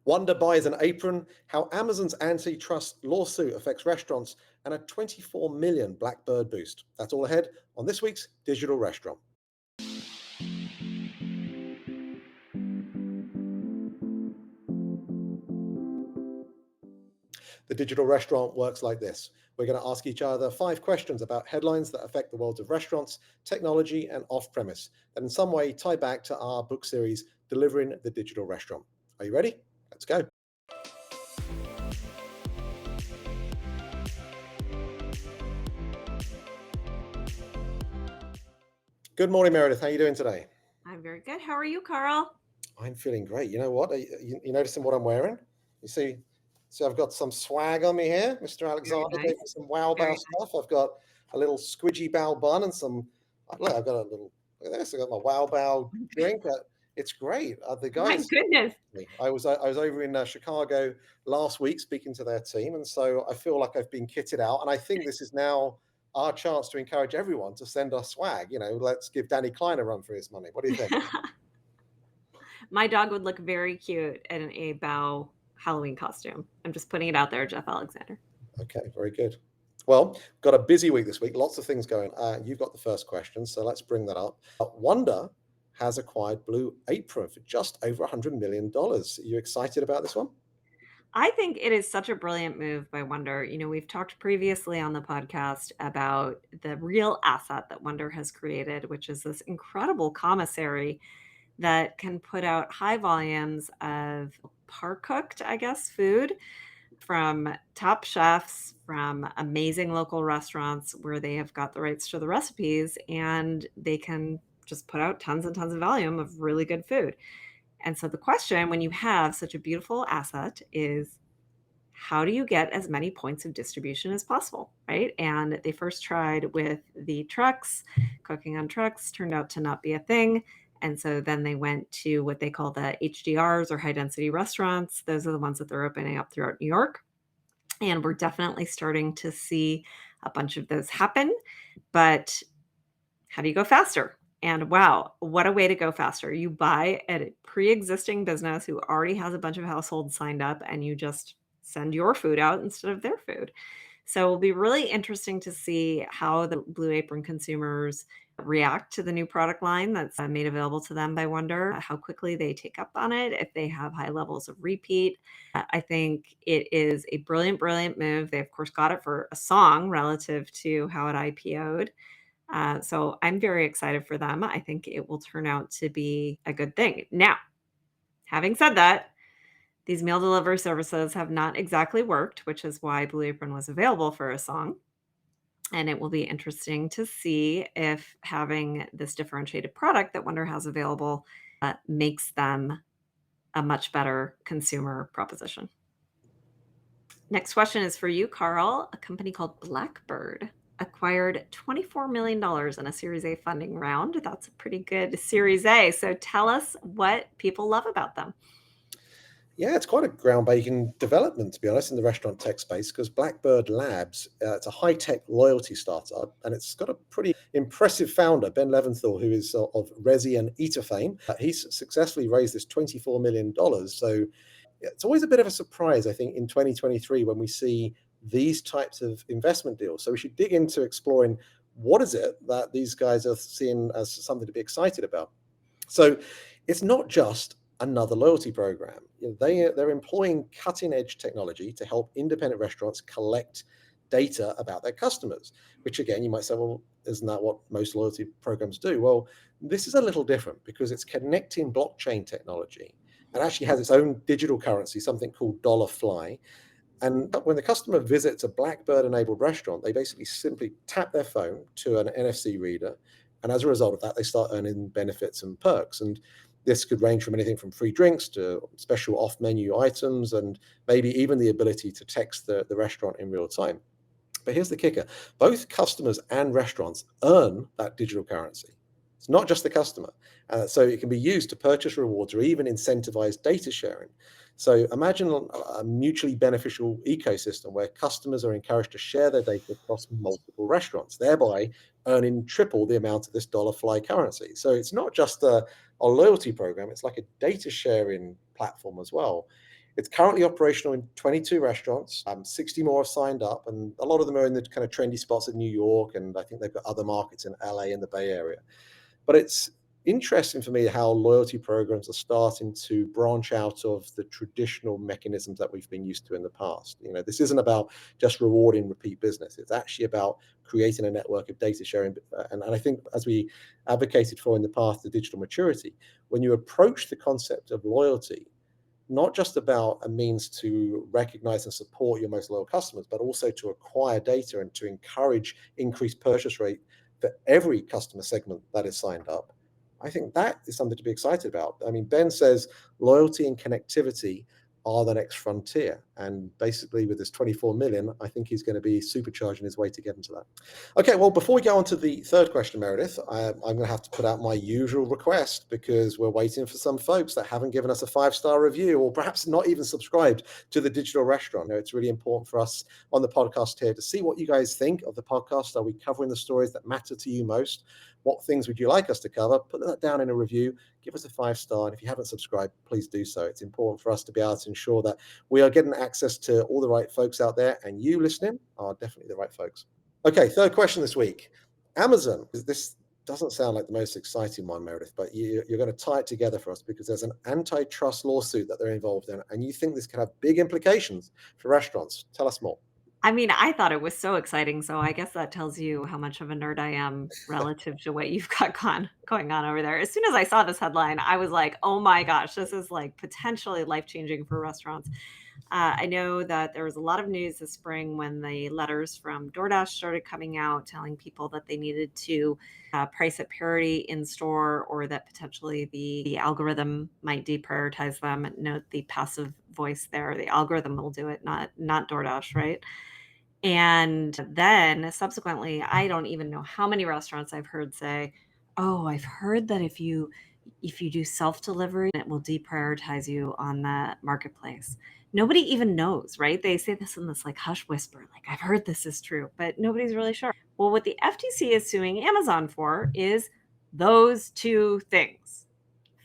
Wonder buys an apron, how Amazon's antitrust lawsuit affects restaurants, and a 24 million Blackbird boost. That's all ahead on this week's Digital Restaurant. The Digital Restaurant works like this. We're going to ask each other 5 questions about headlines that affect the worlds of restaurants, technology, and off-premise that in some way tie back to our book series, Delivering the Digital Restaurant. Are you ready? Let's go. Good morning, Meredith. How are you doing today? I'm very good. How are you, Carl? I'm feeling great. You know what? You noticing what I'm wearing? You see, I've got some swag on me here. Mr. Very Alexander gave nice. me some wow Very bow nice. stuff. I've got a little squidgy bow bun and some. Look, I've got a little. Look at this. I've got my wow bow drink. It's great. The My guys. goodness. I was over in Chicago last week speaking to their team, and so I feel like I've been kitted out. And I think this is now our chance to encourage everyone to send us swag. You know, let's give Danny Klein a run for his money. What do you think? My dog would look very cute in a bow Halloween costume. I'm just putting it out there, Jeff Alexander. Okay, very good. Well, got a busy week this week, lots of things going. You've got the first question, so let's bring that up. Wonder has acquired Blue Apron for just over $100 million. Are you excited about this one? I think it is such a brilliant move by Wonder. You know, we've talked previously on the podcast about the real asset that Wonder has created, which is this incredible commissary that can put out high volumes of par cooked, I guess, food from top chefs, from amazing local restaurants where they have got the rights to the recipes and they can just put out tons and tons of volume of really good food. And so the question when you have such a beautiful asset is how do you get as many points of distribution as possible, right? And they first tried with the trucks, cooking on trucks turned out to not be a thing. And so then they went to what they call the HDRs or high density restaurants. Those are the ones that they're opening up throughout New York. And we're definitely starting to see a bunch of those happen. But how do you go faster? And wow, what a way to go faster. You buy a pre existing business who already has a bunch of households signed up and you just send your food out instead of their food. So it'll be really interesting to see how the Blue Apron consumers react to the new product line that's made available to them by Wonder, how quickly they take up on it, if they have high levels of repeat. I think it is a brilliant, brilliant move. They, of course, got it for a song relative to how it IPO'd. So I'm very excited for them. I think it will turn out to be a good thing. Now, having said that, these meal delivery services have not exactly worked, which is why Blue Apron was available for a song. And it will be interesting to see if having this differentiated product that Wonder has available makes them a much better consumer proposition. Next question is for you, Carl. A company called Blackbird acquired $24 million in a Series A funding round. That's a pretty good Series A. So tell us what people love about them. Yeah, it's quite a groundbreaking development, to be honest, in the restaurant tech space, because Blackbird Labs, it's a high-tech loyalty startup, and it's got a pretty impressive founder, Ben Leventhal, who is of Resi and Eater fame. He's successfully raised this $24 million. So it's always a bit of a surprise, I think, in 2023 when we see these types of investment deals. So we should dig into exploring what is it that these guys are seeing as something to be excited about. So it's not just another loyalty program. You know, they're employing cutting edge technology to help independent restaurants collect data about their customers, which again, you might say, well, isn't that what most loyalty programs do? Well, this is a little different because it's connecting blockchain technology and actually has its own digital currency, something called Dollar Fly. And when the customer visits a Blackbird enabled restaurant, they basically simply tap their phone to an NFC reader. And as a result of that, they start earning benefits and perks. And this could range from anything from free drinks to special off menu items, and maybe even the ability to text the restaurant in real time. But here's the kicker. Both customers and restaurants earn that digital currency. It's not just the customer. So it can be used to purchase rewards or even incentivize data sharing. So imagine a mutually beneficial ecosystem where customers are encouraged to share their data across multiple restaurants, thereby earning triple the amount of this dollar fly currency. So it's not just a loyalty program, it's like a data sharing platform as well. It's currently operational in 22 restaurants. 60 more have signed up, and a lot of them are in the kind of trendy spots in New York, and I think they've got other markets in LA and the Bay Area. But it's interesting for me how loyalty programs are starting to branch out of the traditional mechanisms that we've been used to in the past. This isn't about just rewarding repeat business. It's actually about creating a network of data sharing. And I think, as we advocated for in the past, the digital maturity, when you approach the concept of loyalty, not just about a means to recognize and support your most loyal customers, but also to acquire data and to encourage increased purchase rate for every customer segment that is signed up. I think that is something to be excited about. I mean, Ben says loyalty and connectivity are the next frontier. And basically, with this 24 million, I think he's going to be supercharging his way to get into that. Okay, well, before we go on to the third question, Meredith, I'm going to have to put out my usual request, because we're waiting for some folks that haven't given us a 5-star review, or perhaps not even subscribed to the digital restaurant. It's really important for us on the podcast here to see what you guys think of the podcast. Are we covering the stories that matter to you most? What things would you like us to cover? Put that down in a review. Give us a 5-star. And if you haven't subscribed, please do so. It's important for us to be able to ensure that we are getting access to all the right folks out there, and you listening are definitely the right folks. Okay, third question this week. Amazon. This doesn't sound like the most exciting one, Meredith, but you're going to tie it together for us, because there's an antitrust lawsuit that they're involved in, and you think this could have big implications for restaurants. Tell us more. I mean, I thought it was so exciting, so I guess that tells you how much of a nerd I am relative to what you've got going on over there. As soon as I saw this headline, I was like, "Oh my gosh, this is like potentially life-changing for restaurants." I know that there was a lot of news this spring when the letters from Doordash started coming out telling people that they needed to price at parity in store, or that potentially the algorithm might deprioritize them. Note the passive voice there. The algorithm will do it, not Doordash, right? And then subsequently, I don't even know how many restaurants I've heard say, "Oh, I've heard that if you do self-delivery, it will deprioritize you on the marketplace." Nobody even knows, right? They say this in this like hush whisper, like, "I've heard this is true," but nobody's really sure. Well, what the FTC is suing Amazon for is those two things.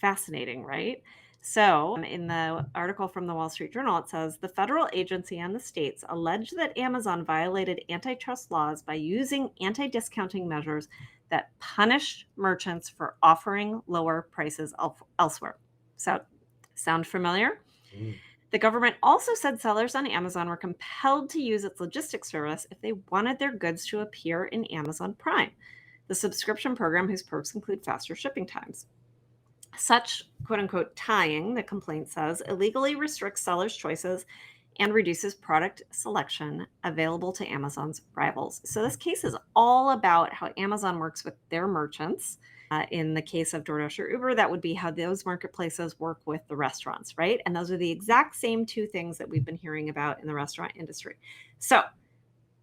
Fascinating, right? So, in the article from the Wall Street Journal, it says the federal agency and the states allege that Amazon violated antitrust laws by using anti discounting measures that punished merchants for offering lower prices elsewhere. So, sound familiar? Mm. The government also said sellers on Amazon were compelled to use its logistics service if they wanted their goods to appear in Amazon Prime, the subscription program whose perks include faster shipping times. Such quote unquote tying, the complaint says, illegally restricts sellers' choices and reduces product selection available to Amazon's rivals. So, this case is all about how Amazon works with their merchants. In the case of DoorDash or Uber, that would be how those marketplaces work with the restaurants, right? And those are the exact same two things that we've been hearing about in the restaurant industry. So,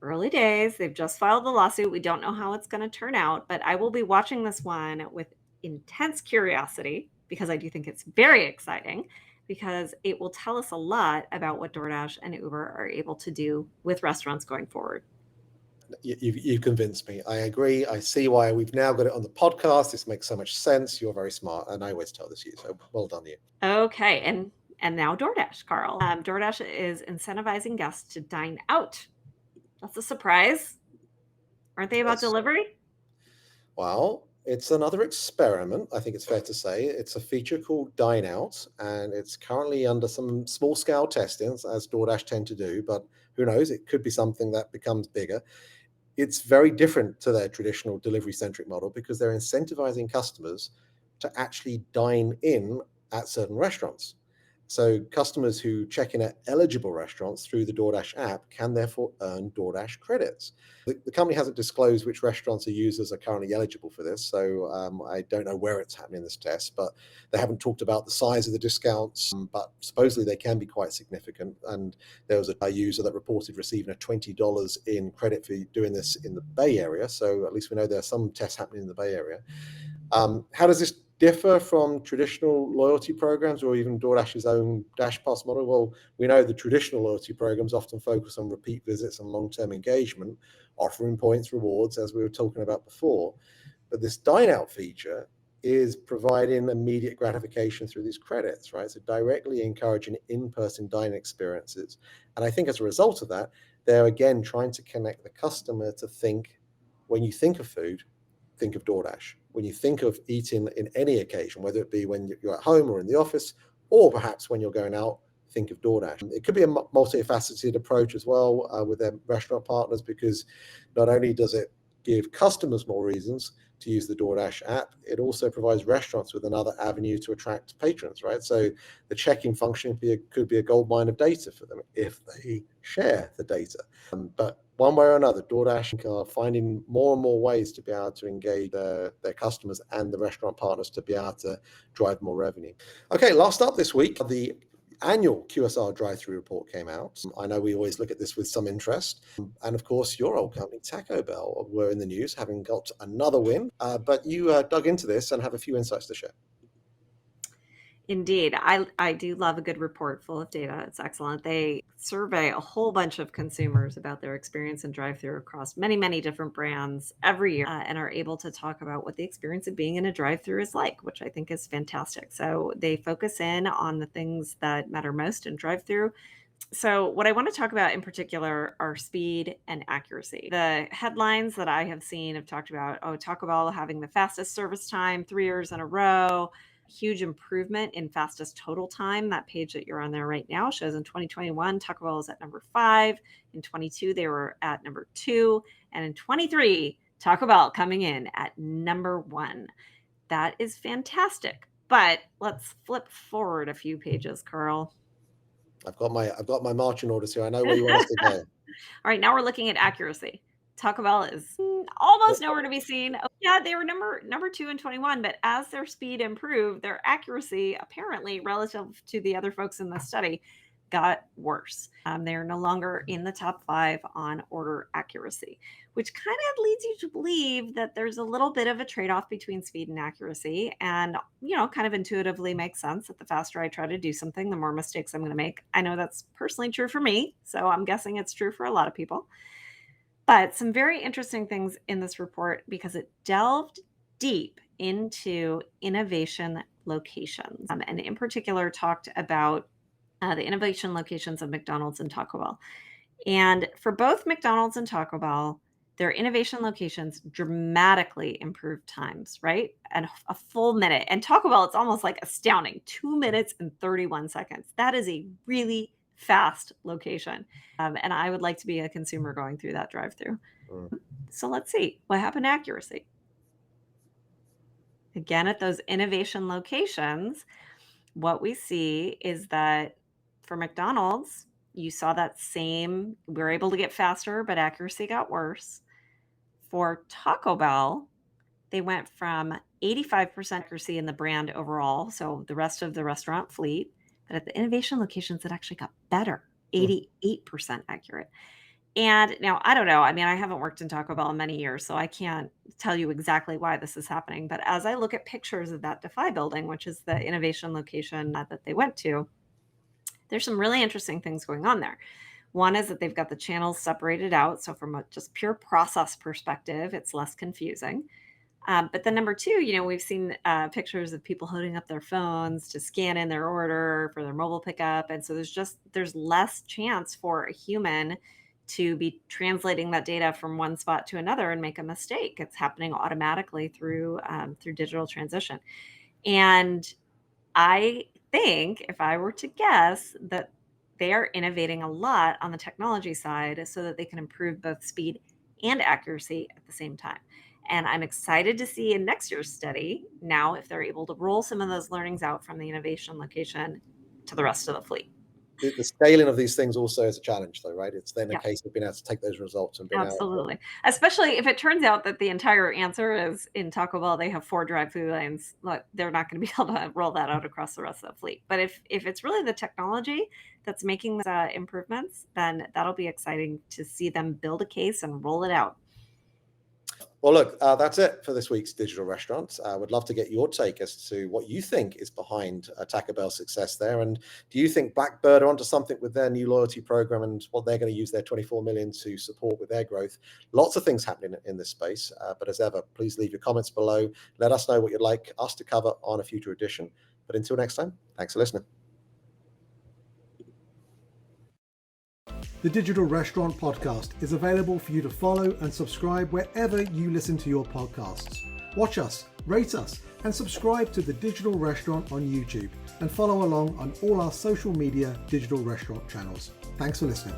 early days, they've just filed the lawsuit. We don't know how it's going to turn out, but I will be watching this one with intense curiosity, because I do think it's very exciting, because it will tell us a lot about what DoorDash and Uber are able to do with restaurants going forward. You've convinced me. I agree. I see why we've now got it on the podcast. This makes so much sense. You're very smart, and I always tell this to you. So well done, you. Okay, and now DoorDash, Carl. DoorDash is incentivizing guests to dine out. That's a surprise. Aren't they about Yes. delivery? Well, it's another experiment, I think it's fair to say. It's a feature called dine-out, and it's currently under some small-scale testing, as DoorDash tend to do, but who knows? It could be something that becomes bigger. It's very different to their traditional delivery-centric model, because they're incentivizing customers to actually dine in at certain restaurants. So customers who check in at eligible restaurants through the DoorDash app can therefore earn DoorDash credits. The company hasn't disclosed which restaurants or users are currently eligible for this, so I don't know where it's happening, this test, but they haven't talked about the size of the discounts, but supposedly they can be quite significant. And there was a user that reported receiving a $20 in credit for doing this in the Bay Area, so at least we know there are some tests happening in the Bay Area. How does this differ from traditional loyalty programs, or even DoorDash's own Dash Pass model? Well, we know the traditional loyalty programs often focus on repeat visits and long-term engagement, offering points, rewards, as we were talking about before. But this dine-out feature is providing immediate gratification through these credits, right? So directly encouraging in-person dining experiences. And I think as a result of that, they're again trying to connect the customer to think, when you think of food, think of Doordash. When you think of eating in any occasion, whether it be when you're at home or in the office, or perhaps when you're going out, think of Doordash. It could be a multifaceted approach as well with their restaurant partners, because not only does it give customers more reasons to use the Doordash app, it also provides restaurants with another avenue to attract patrons, right? So the check-in function could be a gold mine of data for them if they share the data. But one way or another, DoorDash are finding more and more ways to be able to engage their customers and the restaurant partners to be able to drive more revenue. Okay, last up this week, the annual QSR drive-through report came out. I know we always look at this with some interest. And of course, your old company, Taco Bell, were in the news, having got another win. But you dug into this and have a few insights to share. Indeed. I do love a good report full of data. It's excellent. They survey a whole bunch of consumers about their experience in drive-through across many, many different brands every year, and are able to talk about what the experience of being in a drive-through is like, which I think is fantastic. So they focus in on the things that matter most in drive-through. So, what I want to talk about in particular are speed and accuracy. The headlines that I have seen have talked about, oh, Taco Bell having the fastest service time 3 years in a row, huge improvement in fastest total time. That page that you're on there right now shows in 2021, Taco Bell is at number 5. In 22, they were at number 2. And in 23, Taco Bell coming in at number 1. That is fantastic. But let's flip forward a few pages, Carl. I've got my marching orders here. I know where you want us to go. All right, now we're looking at accuracy. Taco Bell is almost nowhere to be seen. Oh, yeah, they were number 2 in 21, but as their speed improved, their accuracy, apparently relative to the other folks in the study, got worse. They are no longer in the top 5 on order accuracy, which kind of leads you to believe that there's a little bit of a trade-off between speed and accuracy. And, kind of intuitively makes sense that the faster I try to do something, the more mistakes I'm going to make. I know that's personally true for me, so I'm guessing it's true for a lot of people. But some very interesting things in this report because it delved deep into innovation locations, and in particular talked about the innovation locations of McDonald's and Taco Bell. And for both McDonald's and Taco Bell, their innovation locations dramatically improved times, right? And a full minute. And Taco Bell, it's almost like astounding 2 minutes and 31 seconds. That is a really fast location. And I would like to be a consumer going through that drive through. So let's see what happened to accuracy. Again, at those innovation locations, what we see is that for McDonald's, you saw that same, we were able to get faster, but accuracy got worse. For Taco Bell, they went from 85% accuracy in the brand overall, so the rest of the restaurant fleet, but at the innovation locations, it actually got better, 88% accurate. And now I don't know. I mean, I haven't worked in Taco Bell in many years, so I can't tell you exactly why this is happening. But as I look at pictures of that Defy building, which is the innovation location that they went to, there's some really interesting things going on there. One is that they've got the channels separated out. So from a just pure process perspective, it's less confusing. But then number 2, we've seen pictures of people holding up their phones to scan in their order for their mobile pickup. And so there's less chance for a human to be translating that data from one spot to another and make a mistake. It's happening automatically through digital transition. And I think, if I were to guess, that they are innovating a lot on the technology side so that they can improve both speed and accuracy at the same time. And I'm excited to see in next year's study now if they're able to roll some of those learnings out from the innovation location to the rest of the fleet. The scaling of these things also is a challenge, though, right? It's then a Yep. case of being able to take those results and being Absolutely. Especially if it turns out that the entire answer is in Taco Bell, they have 4 drive-through lanes. Look, they're not going to be able to roll that out across the rest of the fleet. But if it's really the technology that's making the improvements, then that'll be exciting to see them build a case and roll it out. Well, look, that's it for this week's Digital Restaurant. I would love to get your take as to what you think is behind Taco Bell's success there. And do you think Blackbird are onto something with their new loyalty program and what they're going to use their 24 million to support with their growth? Lots of things happening in this space. But as ever, please leave your comments below. Let us know what you'd like us to cover on a future edition. But until next time, thanks for listening. The Digital Restaurant Podcast is available for you to follow and subscribe wherever you listen to your podcasts. Watch us, rate us, and subscribe to The Digital Restaurant on YouTube, and follow along on all our social media digital restaurant channels. Thanks for listening.